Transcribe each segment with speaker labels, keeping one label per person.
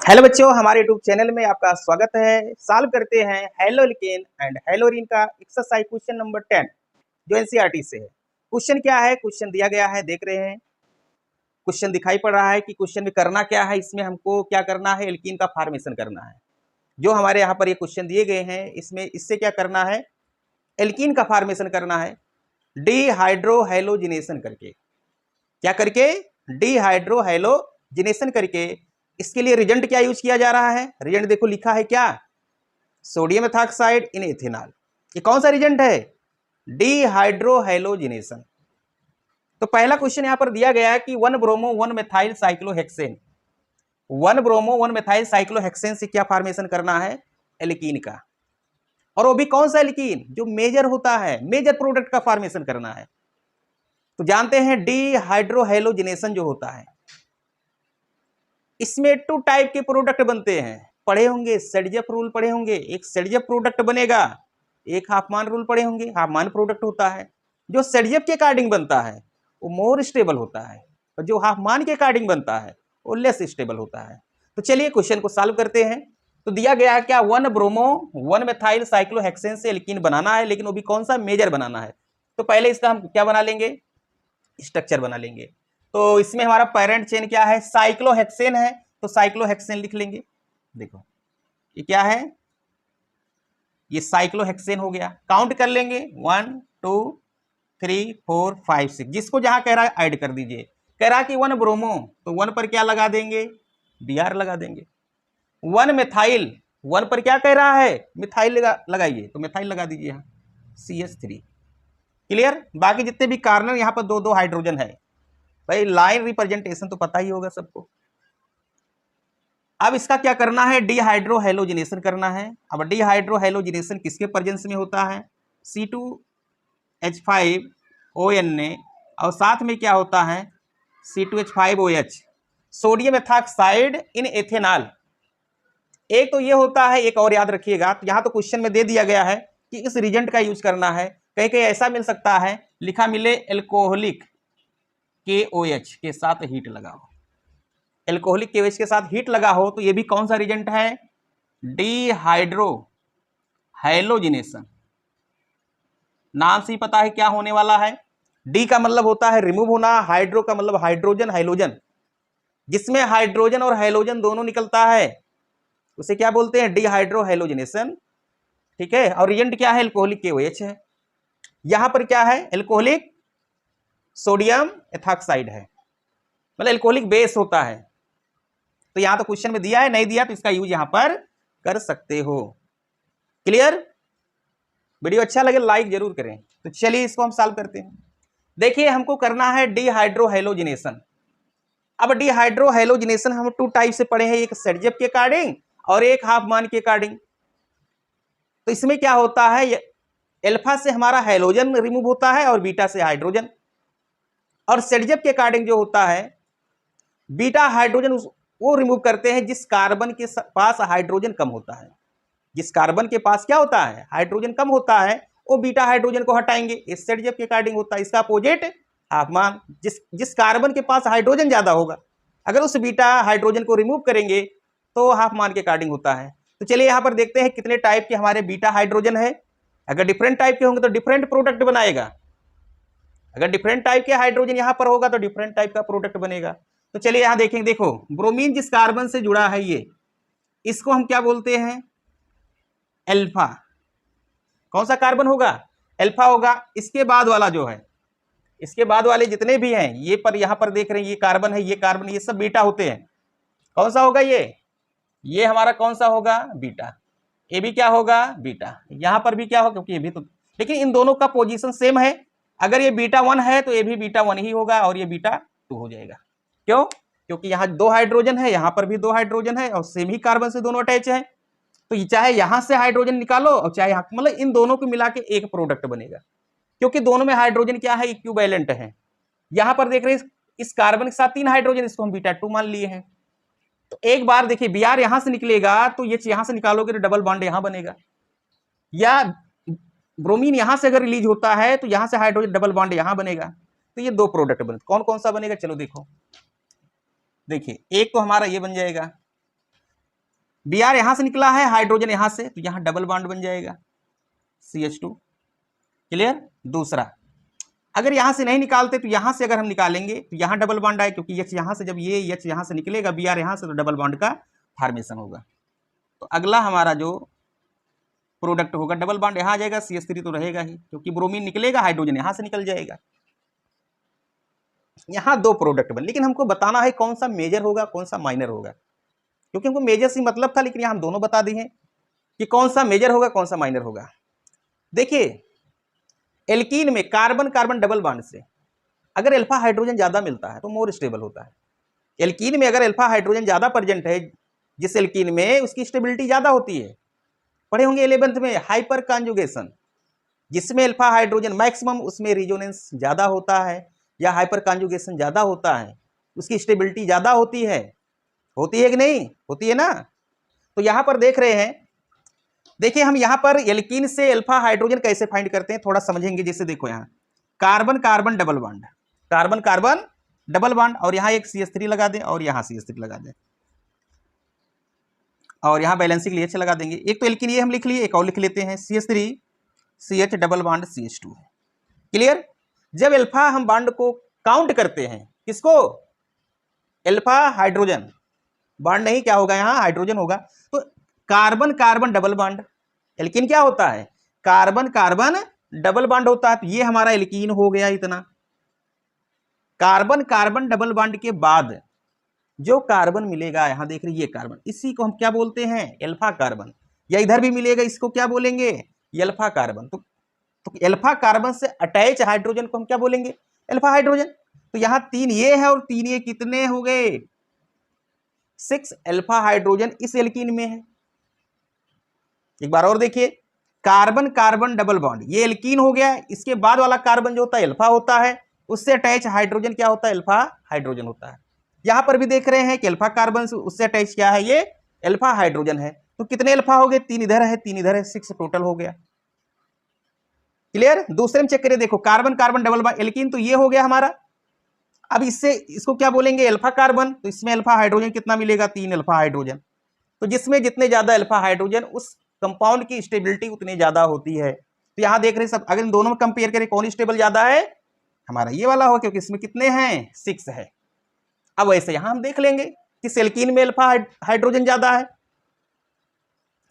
Speaker 1: Hello बच्चों, हमारे YouTube channel में आपका स्वागत है। सॉल्व करते हैं हेलोल्केन एंड हेलोरीन का एक्सरसाइज क्वेश्चन नंबर 10 जो एनसीईआरटी से है। क्वेश्चन क्या है, क्वेश्चन दिया गया है, देख रहे हैं। क्वेश्चन दिखाई पड़ रहा है कि क्वेश्चन में करना क्या है। इसमें हमको क्या करना है, एल्कीन का फॉर्मेशन करना है। जो हमारे यहाँ पर ये क्वेश्चन दिए गए हैं, इसमें इससे क्या करना है, एल्कीन का फॉर्मेशन करना है डीहाइड्रोहेलोजिनेशन करके। क्या करके? डीहाइड्रोहेलोजिनेशन करके। इसके लिए रिजेंट क्या यूज किया जा रहा है? रिजेंट देखो लिखा है क्या, सोडियम एथॉक्साइड इन एथेनॉल। ये कौन सा रिजेंट है? डीहाइड्रोहेलोजिनेशन। तो पहला क्वेश्चन यहां पर दिया गया है कि 1 bromo 1 methyl cyclohexane, 1 bromo 1 methyl cyclohexane से क्या फॉर्मेशन करना है? एल्कीन का। और वो भी कौन सा एल्कीन? जो मेजर होता है, मेजर प्रोडक्ट का फॉर्मेशन करना है। तो जानते हैं डीहाइड्रोहेलोजिनेशन जो होता है, इसमें 2 टाइप के प्रोडक्ट बनते हैं। पढ़े होंगे, सेडजेफ रूल पढ़े होंगे। एक सेडजेफ प्रोडक्ट बनेगा, एक हाफमान रूल पढ़े होंगे। हाफमान प्रोडक्ट होता है जो सेडजेफ के अकॉर्डिंग बनता है, वो मोर स्टेबल होता है, और जो हाफमान के अकॉर्डिंग बनता है वो लेस स्टेबल होता है। तो चलिए क्वेश्चन को सॉल्व करते हैं। तो दिया गया है क्या, 1 ब्रोमो 1 मेथाइल साइक्लोहेक्सेन से एल्कीन बनाना है, लेकिन वो भी कौन सा? मेजर बनाना है। तो पहले इसका हम क्या बना लेंगे? स्ट्रक्चर बना लेंगे। तो इसमें हमारा पेरेंट चेन क्या है? साइक्लोहेक्सेन है, तो साइक्लोहेक्सेन लिख लेंगे। देखो ये क्या है, ये साइक्लोहेक्सेन हो गया। काउंट कर लेंगे 1 2 3 4 5 6, जिसको जहां कह रहा है ऐड कर दीजिए। कह रहा है कि 1 ब्रोमो, तो 1 पर क्या लगा देंगे? बीआर लगा देंगे। 1 मेथाइल, 1 पर क्या कह रहा है? मिथाइल लगाइए, तो मिथाइल लगा दीजिए यहाँ CH3। क्लियर? बाकी जितने भी कार्बन यहाँ पर 2-2 हाइड्रोजन है। भाई लाइन रिप्रेजेंटेशन तो पता ही होगा सबको। अब इसका क्या करना है? डीहाइड्रोहेलोजिनेशन करना है। अब डीहाइड्रोहेलोजिनेशन किसके प्रेजेंस में होता है? C2H5ONA, और साथ में क्या होता है? C2H5OH, सोडियम एथॉक्साइड इन एथेनॉल। एक तो ये होता है, एक और याद रखिएगा। तो यहां तो क्वेश्चन में दे दिया गया है कि इस रिजेंट का यूज करना है। कहीं कहीं ऐसा मिल सकता है, लिखा मिले एल्कोहलिक KOH के साथ हीट लगाओ। एल्कोहलिक KOH के साथ हीट लगा हो, तो ये भी कौन सा रिजेंट है? डीहाइड्रोहेलोजिनेशन। नाम से ही पता है क्या होने वाला है। डी का मतलब होता है रिमूव होना, हाइड्रो का मतलब हाइड्रोजन, हाइलोजन। जिसमें हाइड्रोजन और हाइलोजन दोनों निकलता है उसे क्या बोलते हैं? डीहाइड्रोहेलोजिनेशन। ठीक है। और रिजेंट क्या है? एल्कोहलिक KOH है। यहां पर क्या है? एल्कोहलिक सोडियम एथॉक्साइड है, मतलब एल्कोहलिक बेस होता है। तो यहां तो क्वेश्चन में दिया है, नहीं दिया तो इसका यूज यहां पर कर सकते हो। क्लियर? वीडियो अच्छा लगे लाइक जरूर करें। तो चलिए इसको हम सॉल्व करते हैं। देखिए हमको करना है डीहाइड्रोहेलोजिनेशन। अब डीहाइड्रोहेलोजिनेशन हम 2 टाइप से पढ़े हैं, एक सेडजेफ के अकॉर्डिंग और एक हाफमान के अकॉर्डिंग। तो इसमें क्या होता है, एल्फा से हमारा हाइड्रोजन रिमूव होता है और बीटा से हाइड्रोजन। और सेडजेफ के अकॉर्डिंग जो होता है, बीटा हाइड्रोजन वो रिमूव करते हैं जिस कार्बन के पास हाइड्रोजन कम होता है। जिस कार्बन के पास क्या होता है? हाइड्रोजन कम होता है, वो बीटा हाइड्रोजन को हटाएंगे। इस सेडजेफ के अकॉर्डिंग होता है। इसका अपोजिट हाफमान, जिस कार्बन के पास हाइड्रोजन ज्यादा होगा, अगर उस बीटा हाइड्रोजन को रिमूव करेंगे तो हाफमान के अकॉर्डिंग होता है। तो चलिए यहां पर देखते हैं कितने टाइप के हमारे बीटा हाइड्रोजन है। अगर डिफरेंट टाइप के होंगे तो डिफरेंट प्रोडक्ट बनाएगा। अगर डिफरेंट टाइप के हाइड्रोजन यहां पर होगा तो डिफरेंट टाइप का प्रोडक्ट बनेगा। तो चलिए यहां देखेंगे, देखो ब्रोमीन जिस कार्बन से जुड़ा है, ये इसको हम क्या बोलते हैं? एल्फा। कौन सा कार्बन होगा? एल्फा होगा। इसके बाद वाला जो है, इसके बाद वाले जितने भी हैं, ये पर यहां पर देख रहे हैं, ये कार्बन है, ये कार्बन, ये सब बीटा होते हैं। कौन सा होगा ये हमारा कौन सा होगा? बीटा। ये भी क्या होगा? बीटा। यहां पर भी क्या होगा? क्योंकि ये भी तो, लेकिन इन दोनों का पोजीशन सेम है। अगर ये बीटा 1 है तो ये भी बीटा 1 ही होगा और ये बीटा 2 हो जाएगा। क्यों? क्योंकि यहाँ 2 हाइड्रोजन है, यहां पर भी 2 हाइड्रोजन है और सेम ही कार्बन से दोनों अटैच है। तो चाहे यहां से हाइड्रोजन निकालो और चाहे यहां, मतलब इन दोनों को मिला के एक प्रोडक्ट बनेगा, क्योंकि दोनों में हाइड्रोजन क्या है? इक्विवेलेंट है। यहां पर देख रहे हैं इस कार्बन के साथ 3 हाइड्रोजन, इसको हम बीटा 2 मान लिए हैं। तो एक बार देखिए, Br यहां से निकलेगा तो ये यहां से निकालोगे तो डबल बॉन्ड यहां बनेगा, या ब्रोमीन यहां से अगर रिलीज होता है तो यहां से हाइड्रोजन डबल बॉन्ड यहां बनेगा। तो ये 2 प्रोडक्ट बने। कौन कौन सा बनेगा? चलो देखो, देखिए एक तो हमारा ये बन जाएगा, Br यहां से निकला है, हाइड्रोजन यहां से, तो यहां डबल बॉन्ड बन जाएगा CH2। क्लियर। दूसरा, अगर यहां से नहीं निकालते तो यहां से अगर हम निकालेंगे तो यहां डबल बॉन्ड आए, क्योंकि H यहां से, जब ये H यहां से निकलेगा, Br यहां से, तो डबल बॉन्ड का फॉर्मेशन होगा। तो अगला हमारा जो प्रोडक्ट होगा, डबल बॉन्ड यहां आ जाएगा, CH3 तो रहेगा ही, क्योंकि ब्रोमीन निकलेगा, हाइड्रोजन यहां से निकल जाएगा। यहां दो प्रोडक्ट बन, लेकिन हमको बताना है कौन सा मेजर होगा कौन सा माइनर होगा, क्योंकि हमको मेजर से मतलब था, लेकिन यहां हम दोनों बता दिए कि कौन सा मेजर होगा कौन सा माइनर होगा। देखिए, एल्कीन में कार्बन कार्बन डबल बॉन्ड से अगर अल्फा हाइड्रोजन ज्यादा मिलता है तो मोर स्टेबल होता है। एल्कीन में अगर अल्फा हाइड्रोजन ज्यादा प्रेजेंट है, जिस एल्कीन में, उसकी स्टेबिलिटी ज्यादा होती है। पढ़े होंगे 11th में हाइपर कॉन्जुगेशन, जिसमें अल्फा हाइड्रोजन मैक्सिमम, उसमें रिजोनेंस ज्यादा होता है या हाइपर कॉन्जुगेशन ज्यादा होता है, उसकी स्टेबिलिटी ज्यादा होती है कि नहीं होती है ना। तो यहां पर देख रहे हैं, देखिए हम यहां पर एल्कीन से अल्फा हाइड्रोजन कैसे फाइंड करते हैं, थोड़ा समझेंगे। जैसे देखो, यहां carbon carbon double bond, carbon carbon double bond, और यहां एक CH3 लगा दें और यहां CH3 लगा दें, और यहां बैलेंसिंग लिए लगा देंगे। एक तो एल्कीन ये हम लिख लिए, एक और लिख लेते हैं, CH3 CH double bond CH2। Clear. जब अल्फा हम बॉन्ड को काउंट करते हैं, किसको, अल्फा हाइड्रोजन, बॉन्ड नहीं, क्या होगा यहां हाइड्रोजन होगा, तो carbon carbon double bond, alkene क्या होता है, कार्बन कार्बन डबल बॉन्ड होता है। तो ये हमारा एल्कीन हो गया इतना। कार्बन कार्बन डबल बॉन्ड के बाद जो कार्बन मिलेगा, यहां देख रहे ये कार्बन, इसी को हम क्या बोलते हैं, अल्फा कार्बन। या इधर भी मिलेगा, इसको क्या बोलेंगे, अल्फा कार्बन। तो अल्फा कार्बन से अटैच हाइड्रोजन को हम क्या बोलेंगे, अल्फा हाइड्रोजन। तो यहां 3 ये है और 3 ये, कितने हो गए, 6 अल्फा हाइड्रोजन इस एल्कीन में है। एक बार और देखिए, कार्बन कार्बन डबल बॉन्ड, ये एल्कीन हो गया, इसके बाद वाला कार्बन जो होता है अल्फा होता है, उससे अटैच हाइड्रोजन क्या होता है, अल्फा हाइड्रोजन होता है। यहां पर भी देख रहे हैं कि अल्फा कार्बन से उससे अटैच क्या है, ये अल्फा हाइड्रोजन है। तो कितने अल्फा हो गए, 3 इधर है 3 इधर है, 6 टोटल हो गया। क्लियर। दूसरे में चेक करिए, देखो carbon carbon double bond alkene, तो ये हो गया हमारा। अब इससे इसको क्या बोलेंगे, अल्फा कार्बन, तो इसमें अल्फा हाइड्रोजन कितना मिलेगा, 3 अल्फा हाइड्रोजन। तो जिसमें जितने ज्यादा अल्फा हाइड्रोजन, उस कंपाउंड की स्टेबिलिटी उतनी ज्यादा होती है। तो यहां देख रहे हैं सब, अगर इन दोनों में कंपेयर करें कौन स्टेबल ज्यादा है, हमारा ये वाला हो, क्योंकि इसमें कितने हैं, 6 है। अब वैसे यहां हम देख लेंगे कि एल्कीन में अल्फा हाइड्रोजन ज्यादा है,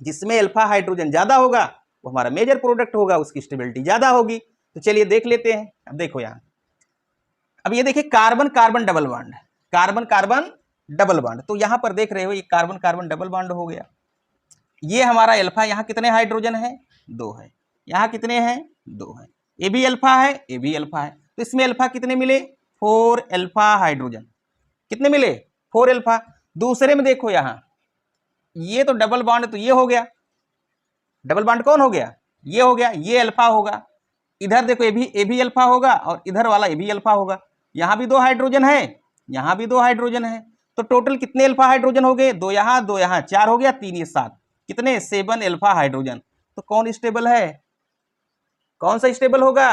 Speaker 1: जिसमें अल्फा हाइड्रोजन ज्यादा होगा वो हमारा मेजर प्रोडक्ट होगा, उसकी स्टेबिलिटी ज्यादा होगी। तो चलिए देख लेते हैं। अब देखो यहां, अब ये देखिए carbon carbon double bond, carbon carbon double bond, तो यहां पर देख रहे हो ये कार्बन कार्बन डबल बॉन्ड हो गया। ये हमारा अल्फा, यहां कितने हाइड्रोजन है, 2 है, यहां कितने हैं, 2 है, ये भी अल्फा है, ये भी अल्फा है। तो इसमें अल्फा कितने मिले, 4 अल्फा हाइड्रोजन, कितने मिले, 4 अल्फा। दूसरे में देखो यहां, ये तो डबल बॉन्ड, तो ये हो गया, डबल बॉन्ड कौन हो गया, ये हो गया, ये अल्फा होगा। इधर देखो, ये भी अल्फा होगा, और इधर वाला ये भी अल्फा होगा। यहां भी 2 हाइड्रोजन है, यहां भी 2 हाइड्रोजन है। तो टोटल कितने अल्फा हाइड्रोजन हो गए, 2 यहां 2 यहां, 4 हो गया, 3 ये 7, कितने, 7 अल्फा हाइड्रोजन। तो कौन स्टेबल है, कौन सा स्टेबल होगा,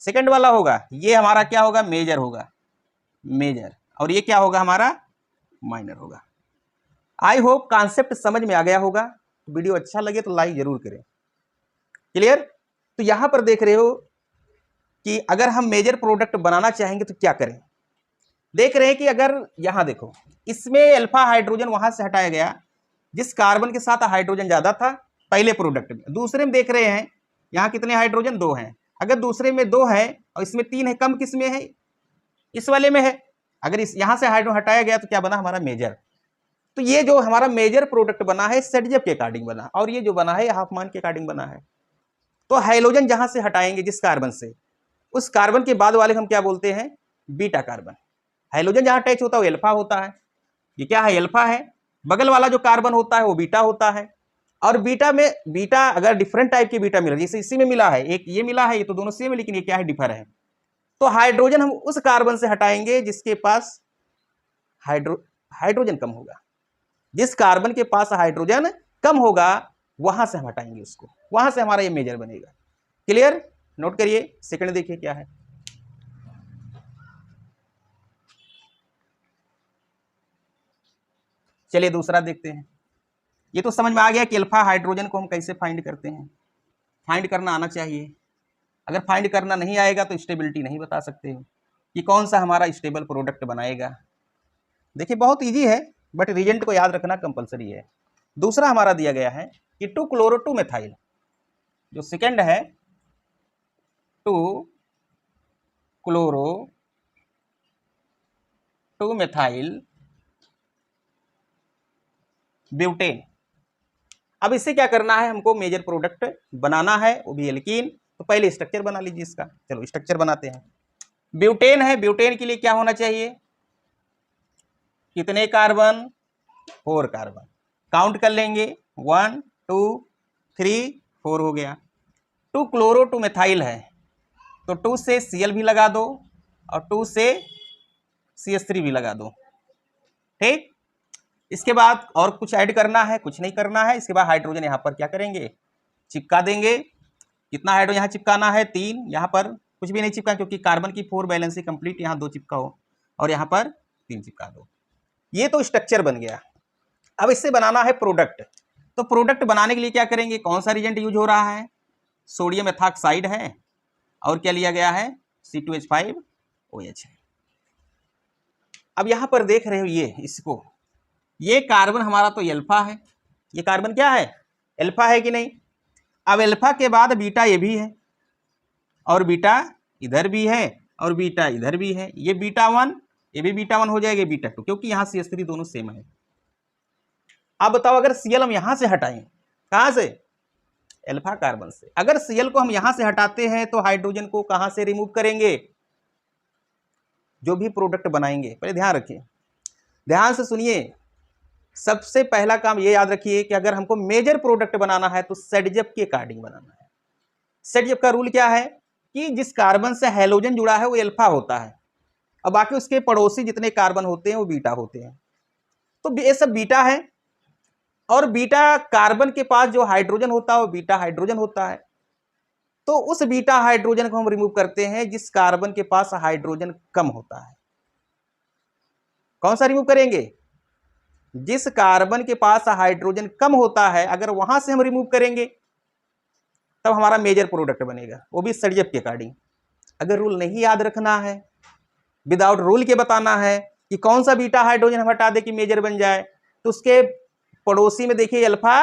Speaker 1: सेकंड वाला होगा। ये हमारा क्या होगा, मेजर होगा, मेजर, और ये क्या होगा हमारा, माइनर होगा। आई होप कॉन्सेप्ट समझ में आ गया होगा। वीडियो अच्छा लगे तो लाइक जरूर करें। क्लियर। तो यहां पर देख रहे हो कि अगर हम मेजर प्रोडक्ट बनाना चाहेंगे तो क्या करें। देख रहे हैं कि अगर यहां देखो, इसमें अल्फा हाइड्रोजन वहां से हटाया गया, जिस कार्बन के साथ हाइड्रोजन ज्यादा था पहले प्रोडक्ट में। दूसरे में देख रहे हैं यहां कितने हाइड्रोजन, 2 हैं। अगर दूसरे में 2 है और इसमें 3 है, कम किस में है, इस वाले में है। अगर इस यहां से हाइड्रोजन हटाया गया तो क्या बना हमारा, मेजर। तो ये जो हमारा मेजर प्रोडक्ट बना है सेटजेप के अकॉर्डिंग बना, और ये जो बना है हाफमान के अकॉर्डिंग बना है। तो हाइड्रोजन जहां से हटाएंगे जिस कार्बन से, उस कार्बन के बाद वाले हम क्या बोलते हैं, बीटा कार्बन। हाइड्रोजन जहां अटैच होता है वो अल्फा होता है, ये क्या है, अल्फा है। बगल वाला जो कार्बन होता है वो बीटा होता है। और बीटा में, बीटा अगर डिफरेंट टाइप की बीटा मिला, जैसे इसी में मिला है, एक ये मिला है, ये तो दोनों सेम है, लेकिन ये क्या है, डिफर है। तो हाइड्रोजन हम उस कार्बन से हटाएंगे जिसके पास हाइड्रोजन कम होगा। जिस कार्बन के पास हाइड्रोजन कम होगा वहां से हम हटाएंगे उसको, वहां से हमारा ये मेजर बनेगा। क्लियर। नोट करिए, सेकंड देखिए क्या है। चलिए दूसरा देखते हैं। ये तो समझ में आ गया कि अल्फा हाइड्रोजन को हम कैसे फाइंड करते हैं। फाइंड करना आना चाहिए। अगर फाइंड करना नहीं आएगा तो स्टेबिलिटी नहीं बता सकते हो कि कौन सा हमारा स्टेबल प्रोडक्ट बनाएगा। देखिए बहुत इजी है, बट रिजल्ट को याद रखना कंपलसरी है। दूसरा हमारा दिया गया है कि 2-chloro-2-methyl, जो सेकेंड है 2-chloro-2-methyl ब्यूटेन। अब इससे क्या करना है, हमको मेजर प्रोडक्ट बनाना है, वो भी एल्कीन। तो पहले स्ट्रक्चर बना लीजिए इसका। चलो स्ट्रक्चर बनाते हैं। ब्यूटेन है, ब्यूटेन के लिए क्या होना चाहिए, कितने कार्बन, 4 कार्बन। काउंट कर लेंगे, 1 2 3 4 हो गया। 2-chloro-2-methyl है, तो 2 से Cl भी लगा दो और 2 से CH3 भी लगा दो। ठीक, इसके बाद और कुछ ऐड करना है, कुछ नहीं करना है। इसके बाद हाइड्रोजन यहाँ पर क्या करेंगे, चिपका देंगे। कितना हाइड्रोजन यहाँ चिपकाना है, 3। यहाँ पर कुछ भी नहीं चिपका, क्योंकि कार्बन की 4 बैलेंसी कंप्लीट, यहाँ 2 चिपकाओ और यहाँ पर 3 चिपका दो। ये तो स्ट्रक्चर बन गया। अब इससे बनाना है प्रोडक्ट। तो प्रोडक्ट बनाने के लिए क्या करेंगे, कौन सा रिएजेंट यूज हो रहा है, सोडियम एथॉक्साइड है और क्या लिया गया है, C2H5OH है। अब यहां पर देख रहे हो ये इसको, ये कार्बन हमारा तो एल्फा है, ये कार्बन क्या है, एल्फा है कि नहीं। अब एल्फा के बाद बीटा ये भी है और बीटा इधर भी है और बीटा इधर भी है। ये बीटा 1, ये भी बीटा 1 हो जाएगा, बीटा 2, क्योंकि यहाँ CH3 दोनों सेम है। अब बताओ अगर Cl हम यहां से हटाएं, कहां से, एल्फा कार्बन से। अगर Cl को हम यहां से हटाते हैं तो हाइड्रोजन को कहां से रिमूव करेंगे, जो भी प्रोडक्ट बनाएंगे। पहले ध्यान रखिए, ध्यान से सुनिए। सबसे पहला काम ये याद रखिए कि अगर हमको मेजर प्रोडक्ट बनाना है तो सेडजप के अकॉर्डिंग बनाना है। सेडजप का रूल क्या है कि जिस कार्बन से हैलोजन जुड़ा है वो एल्फा होता है और बाकी उसके पड़ोसी जितने कार्बन होते हैं वो बीटा होते हैं। तो ये सब बीटा है और बीटा कार्बन के पास जो हाइड्रोजन होता है वो बीटा हाइड्रोजन होता है। तो उस बीटा हाइड्रोजन को हम रिमूव करते हैं जिस कार्बन के पास हाइड्रोजन कम होता है। कौन सा रिमूव करेंगे, जिस कार्बन के पास हाइड्रोजन कम होता है, अगर वहां से हम रिमूव करेंगे तब हमारा मेजर प्रोडक्ट बनेगा, वो भी सेडजप के अकॉर्डिंग। अगर रूल नहीं याद रखना है, विदाउट रूल के बताना है कि कौन सा बीटा हाइड्रोजन हम हटा दे कि मेजर बन जाए, तो उसके पड़ोसी में देखिए अल्फा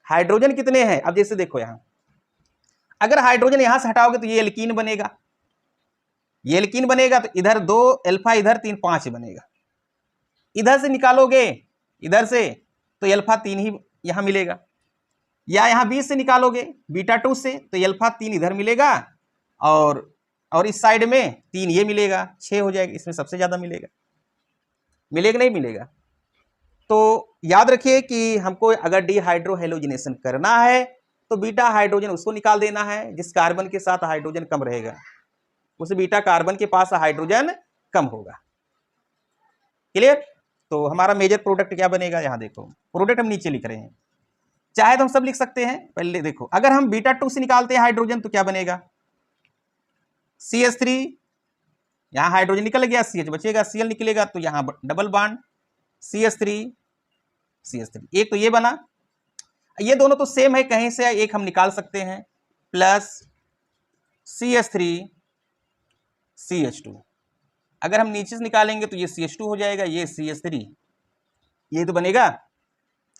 Speaker 1: हाइड्रोजन कितने हैं। अब जैसे देखो यहां, अगर हाइड्रोजन यहां से हटाओगे तो ये एल्कीन बनेगा, ये एल्कीन बनेगा, तो इधर 2 अल्फा, इधर 3, 5 बनेगा। इधर से निकालोगे इधर से तो अल्फा 3 ही यहां मिलेगा, या यहां 20 से निकालोगे बीटा 2 से तो अल्फा 3 इधर मिलेगा और इस साइड में 3 ये मिलेगा, 6 हो जाएगा। इसमें सबसे ज्यादा मिलेगा, मिलेगा नहीं मिलेगा। तो याद रखिए कि हमको अगर डीहाइड्रोहेलोजिनेशन करना है तो बीटा हाइड्रोजन उसको निकाल देना है जिस कार्बन के साथ हाइड्रोजन कम रहेगा, उस बीटा कार्बन के पास हाइड्रोजन कम होगा। क्लियर। तो हमारा मेजर प्रोडक्ट क्या बनेगा, यहां देखो प्रोडक्ट हम नीचे लिख रहे हैं, चाहे तो हम सब लिख सकते हैं। पहले देखो, अगर हम बीटा 2 से निकालते हैं हाइड्रोजन तो क्या बनेगा, CH3, यहां हाइड्रोजन निकल गया, CH बचेगा, Cl निकलेगा, तो यहां डबल बॉन्ड CH3 CH3, एक तो ये बना। ये दोनों तो सेम है, कहीं से एक हम निकाल सकते हैं, प्लस CH3 CH2। अगर हम नीचे से निकालेंगे तो ये CH2 हो जाएगा, ये CH3, ये तो बनेगा।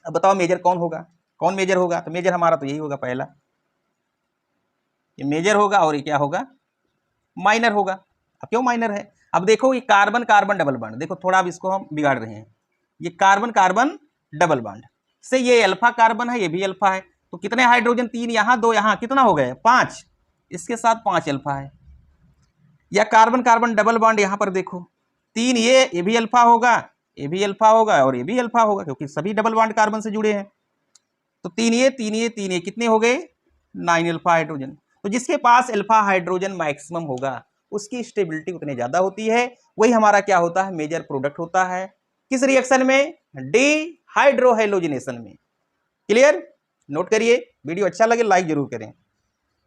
Speaker 1: अब बताओ मेजर कौन होगा, कौन मेजर होगा, तो मेजर हमारा तो यही होगा, पहला ये मेजर होगा और ये क्या होगा, माइनर होगा। अब क्यों माइनर है, अब देखो ये कार्बन कार्बन डबल बॉन्ड, देखो थोड़ा अब इसको हम बिगाड़ रहे हैं। ये कार्बन कार्बन डबल बॉन्ड से ये अल्फा कार्बन है, ये भी अल्फा है, तो कितने हाइड्रोजन, 3 यहां 2 यहां, कितना हो गए 5, इसके साथ 5 अल्फा है। या कार्बन कार्बन डबल बॉन्ड, यहां पर देखो 3 ये भी अल्फा होगा, ये भी अल्फा होगा और ये भी अल्फा होगा, क्योंकि सभी डबल बॉन्ड कार्बन से जुड़े हैं। तो 3 ये 3 ये 3 ये कितने हो गए, 9 अल्फा हाइड्रोजन। तो जिसके पास अल्फा हाइड्रोजन मैक्सिमम होगा उसकी स्टेबिलिटी उतनी ज्यादा होती है, वही हमारा क्या होता है, मेजर प्रोडक्ट होता है। किस रिएक्शन में, डीहाइड्रोहेलोजिनेशन में। क्लियर। नोट करिए, वीडियो अच्छा लगे लाइक जरूर करें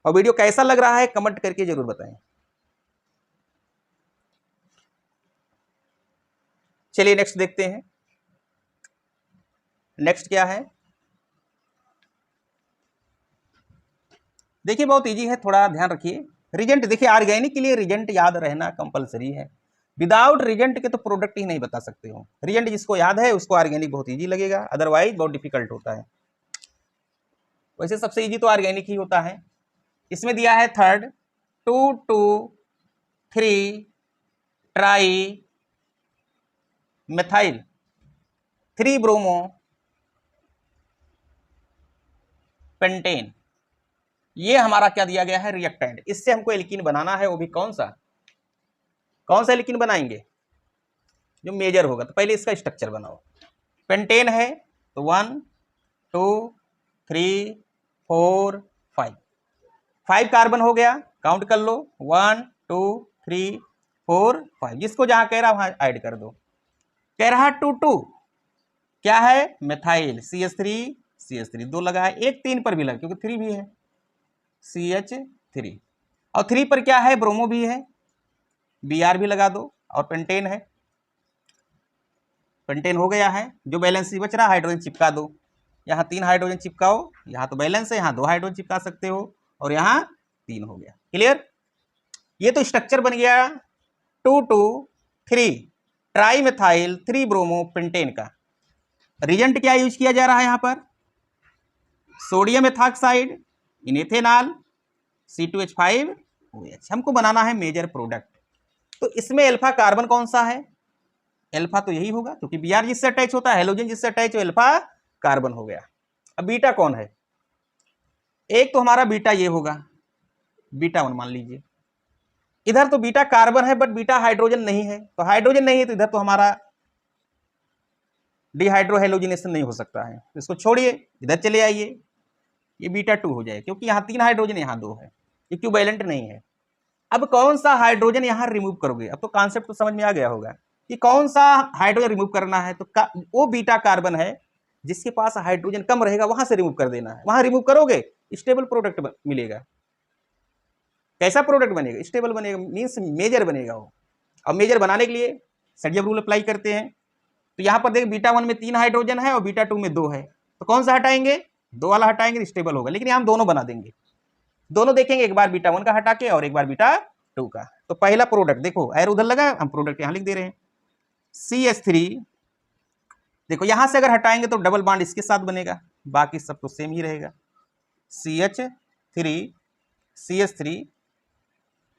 Speaker 1: और वीडियो कैसा लग रहा है कमेंट करके जरूर बताएं। चलिए नेक्स्ट देखते हैं। नेक्स्ट क्या है, देखिए बहुत इजी है, थोड़ा ध्यान रखिए। रिजेंट, देखिए ऑर्गेनिक के लिए रिजेंट याद रहना कंपलसरी है। विदाउट रिजेंट के तो प्रोडक्ट ही नहीं बता सकते हो। रिजेंट जिसको याद है उसको ऑर्गेनिक बहुत इजी लगेगा, अदरवाइज बहुत डिफिकल्ट होता है। वैसे सबसे इजी तो ऑर्गेनिक ही होता है। इसमें दिया है third 2,2,3 tri methyl 3 bromo pentane, ये हमारा क्या दिया गया है, रिएक्टेंट। इससे हमको एल्कीन बनाना है, वो भी कौन सा एल्कीन बनाएंगे, जो मेजर होगा। तो पहले इसका स्ट्रक्चर बनाओ। पेंटेन है तो 1 2 3 4 5 कार्बन हो गया, काउंट कर लो 1 2 3 4 5, जिसको जहां कह रहा वहां ऐड कर दो। कह रहा 2 क्या है, मेथाइल CH3 2 लगा है, एक 3 पर भी लगा क्योंकि 3 भी है CH3, और 3 पर क्या है, ब्रोमो भी है, Br भी लगा दो, और पेंटेन है। पेंटेन हो गया है, जो बैलेंस बच रहा हाइड्रोजन चिपका दो। यहाँ 3 हाइड्रोजन चिपकाओ, यहाँ तो बैलेंस है, यहाँ 2 हाइड्रोजन चिपका सकते हो, और यहाँ 3 हो गया। क्लियर, ये तो स्ट्रक्चर बन गया 2,2,3 ट्राई मेथाइल 3 ब्रोमो पेंटेन का। रिजेंट क्या यूज किया जा रहा है यहाँ पर, सोडियम एथॉक्साइड इन एथेनॉल C2H5OH। हमको बनाना है मेजर प्रोडक्ट। तो इसमें अल्फा कार्बन कौन सा है, अल्फा तो यही होगा क्योंकि Br जिससे अटैच होता है, हेलोजन जिससे अटैच हो, अल्फा कार्बन हो गया। अब बीटा कौन है, एक तो हमारा बीटा ये होगा, बीटा 1 मान लीजिए। इधर तो बीटा कार्बन है बट बीटा हाइड्रोजन नहीं है, तो हाइड्रोजन नहीं है तो इधर तो हमारा डिहाइड्रोहेलोजिनेशन नहीं हो सकता है, तो इसको छोड़िए, इधर चले आइए, ये बीटा 2 हो जाए क्योंकि यहाँ 3 हाइड्रोजन, यहाँ 2 है, इक्विवेलेंट नहीं है। अब कौन सा हाइड्रोजन यहाँ रिमूव करोगे, अब तो कॉन्सेप्ट तो समझ में आ गया होगा कि कौन सा हाइड्रोजन रिमूव करना है। तो वो बीटा कार्बन है जिसके पास हाइड्रोजन कम रहेगा, वहां से रिमूव कर देना है। वहां रिमूव करोगे स्टेबल प्रोडक्ट मिलेगा। कैसा प्रोडक्ट बनेगा, स्टेबल बनेगा, मीन्स मेजर बनेगा वो। अब मेजर बनाने के लिए सर्जियम रूल अप्लाई करते हैं। तो यहाँ पर देख बीटा 1 में 3 हाइड्रोजन है और बीटा 2 में 2 है, तो कौन सा हटाएंगे, 2 वाला हटाएंगे तो स्टेबल होगा। लेकिन हम दोनों बना देंगे, दोनों देखेंगे, एक बार बीटा 1 का हटा के और एक बार बीटा 2 का। तो पहला प्रोडक्ट देखो, एरो उधर लगा, हम प्रोडक्ट यहाँ लिख दे रहे हैं CH3। देखो यहां से अगर हटाएंगे तो डबल बॉन्ड इसके साथ बनेगा, बाकी सब तो सेम ही रहेगा। CH3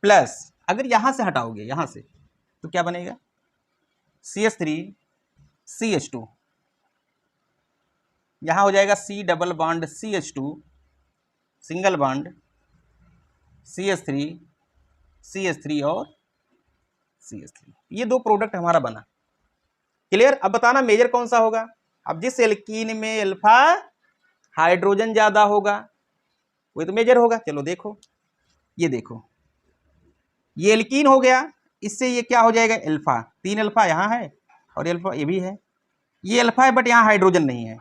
Speaker 1: प्लस, अगर यहां से हटाओगे यहां से तो क्या बनेगा, CH3CH2, यहां हो जाएगा C double bond CH2 single bond CH3 और CH3, ये 2 प्रोडक्ट हमारा बना। क्लियर, अब बताना मेजर कौन सा होगा। अब जिस एल्कीन में अल्फा हाइड्रोजन ज्यादा होगा वही तो मेजर होगा। चलो देखो, ये देखो, ये एल्कीन हो गया, इससे ये क्या हो जाएगा, अल्फा। 3 अल्फा यहाँ है और अल्फा ये भी है, ये अल्फा है बट यहाँ हाइड्रोजन नहीं है,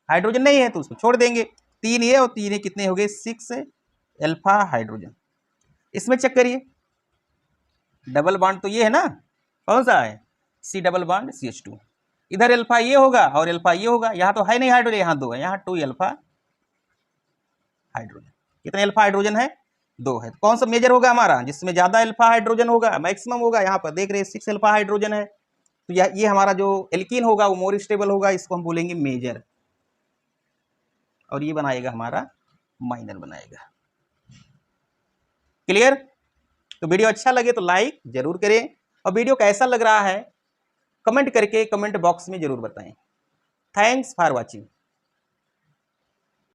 Speaker 1: हाइड्रोजन नहीं है तो उसको छोड़ देंगे। 3 ये और 3 ये कितने हो गए, 6 अल्फा हाइड्रोजन। इसमें चेक करिए, डबल बॉन्ड तो ये है ना, कौन सा है, C डबल बॉन्ड CH2। इधर अल्फा ये होगा और अल्फा ये होगा, यहाँ तो है नहीं हाइड्रोजन, यहाँ 2 है, यहाँ 2 अल्फा हाइड्रोजन। कितने अल्फा हाइड्रोजन है, 2 है। तो कौन सा मेजर होगा हमारा, जिसमें ज्यादा अल्फा हाइड्रोजन होगा, मैक्सिमम होगा। यहाँ पर देख रहे हैं 6 अल्फा हाइड्रोजन है, तो ये हमारा जो एल्कीन होगा वो मोर स्टेबल होगा, इसको हम बोलेंगे मेजर, और ये बनाएगा हमारा माइनर बनाएगा। क्लियर, तो वीडियो अच्छा लगे तो लाइक जरूर करें, और वीडियो कैसा लग रहा है कमेंट करके कमेंट बॉक्स में जरूर बताएं। Thanks for watching.